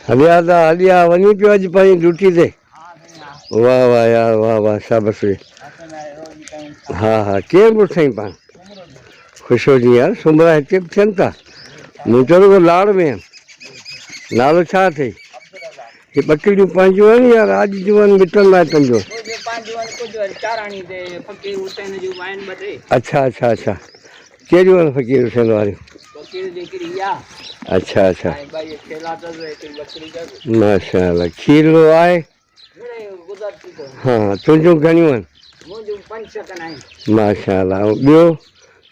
हलिया था हलिया वञी पियो अॼु पंहिंजी ड्यूटी ते। वाह वाह यार वाह वाह शाबाश। हा हा केरु मुड़ुसु साईं पाण ख़ुशि हुजी यार सुमरा हिते बि थियनि था। मुंहिंजो रुॻो लाड़ में आहिनि। नालो छा अथई? हे ॿकरियूं पंहिंजियूं आहिनि या राज जूं आहिनि मिटल माइटनि जो? अच्छा अच्छा अच्छा कहिड़ियूं आहिनि फ़क़ीर हुसैन वारियूं? अच्छा अच्छा माशाअल्लाह खीरलो आहे। हा तुंहिंजूं घणियूं आहिनि? माशाअल्लाह ऐं ॿियो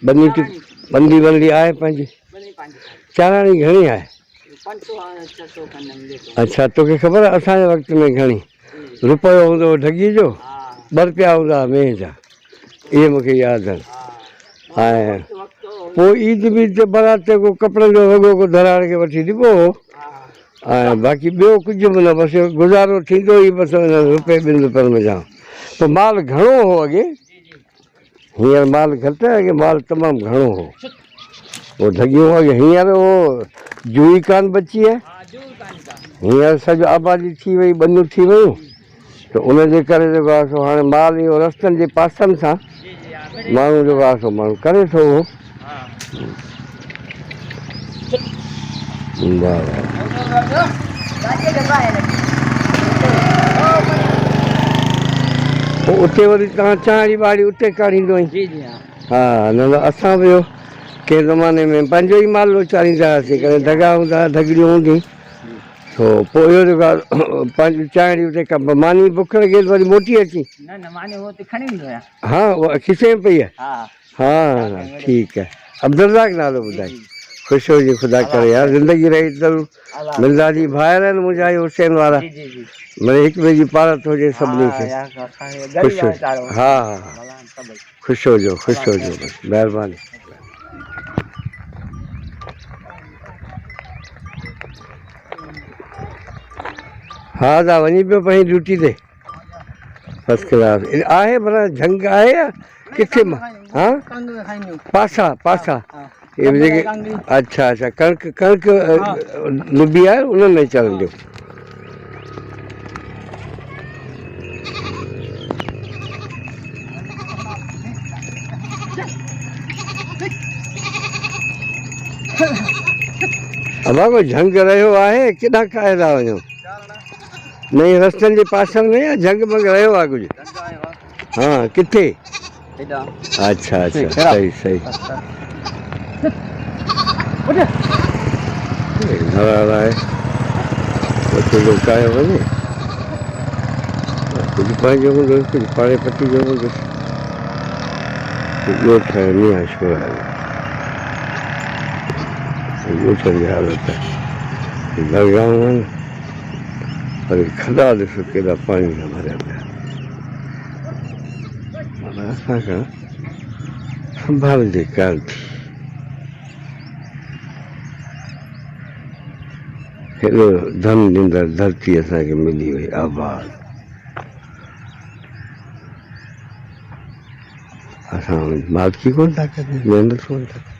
बंदी बंदी आहे पंहिंजी? चाराणी घणी आहे? अच्छा तोखे ख़बर आहे असांजे वक़्त में घणी रुपयो हूंदो हो ढॻीअ जो? ॿ रुपया हूंदा हुआ मेंह जा। इहे मूंखे यादि आहिनि। ऐं पोइ ईद वीद ते बारात ते को कपिड़े जो वॻो को धराइण खे वठी ॾिबो हो। ऐं बाक़ी ॿियो कुझु बि न बसि गुज़ारो थींदो ई बसि रुपए ॿिनि रुपयनि में जाम। पोइ माल घणो हो अॻे? हींअर माल घटि आहे अॻे माल तमामु घणो हो। वो ढॻियूं अॻे हींअर वो जुई कान बची आहे। हींअर सॼो आबादी थी वई ॿनियूं थी वियूं त उनजे करे जेको आहे सो हाणे माल इहो रस्तनि जे पासनि सां माण्हू जेको आहे सो माण्हू करे थो उहो। वाह पोइ उते वरी तव्हां चांहिरी ॿाड़ी उते काढ़ींदो आहीं? हा न न असां बि कंहिं ज़माने में पंहिंजो ई माल चाढ़ींदा हुआसीं कॾहिं ढॻा हूंदा ढॻड़ियूं हूंदियूं तो पोइ इहो जेको आहे पंहिंजी चांहिरी उते कबो मानी बुख लॻे वरी मोटी अची? हा उहा खिसे में पई आहे? हा ठीकु आहे। अब्दुल्ला नालो ॿुधाई। ख़ुशि हुजे ख़ुदा करे यार ज़िंदगी रही ज़रूरु मिलंदा जी भाइर आहिनि मुंहिंजा इहे हुसैन वारा मिड़ई हिक ॿिए जी पारत हुजे सभिनी खे। ख़ुशि हुजे हा हा ख़ुशि हुजो ख़ुशि हुजो बसि महिरबानी। हा दा वञी पियो पंहिंजी ड्यूटी ते फर्स्ट क्लास आहे भला झंग आहे या किथे मां? हा पासा पासा इहे जेके अच्छा अच्छा कणिक कणिक लुबी आहे उन्हनि में चढ़ंदियूं। अबा कोई झंग रहियो आहे केॾां काए था वञो? न रस्तनि जे पासनि में या झंग भंग रहियो आहे कुझु? हा किथे? अच्छा अच्छा सही सही आहे उते लुकायो वञे कुझु पंहिंजो हूंदो कुझु पाड़े पटी जो हूंदुसि ॿियो ठहिणी आहे शोर ॻोठ जी हालत आहे दरगाहूं आहिनि वरी खॾा ॾिसो केॾा पाणी सां भरिया पिया। माना असांखां संभालजे कान थी। हेॾो धन ॾींदड़ धरती असांखे मिली वई आबाद। असां मालिकी कोन था कयूं महिनत कोन था कयूं।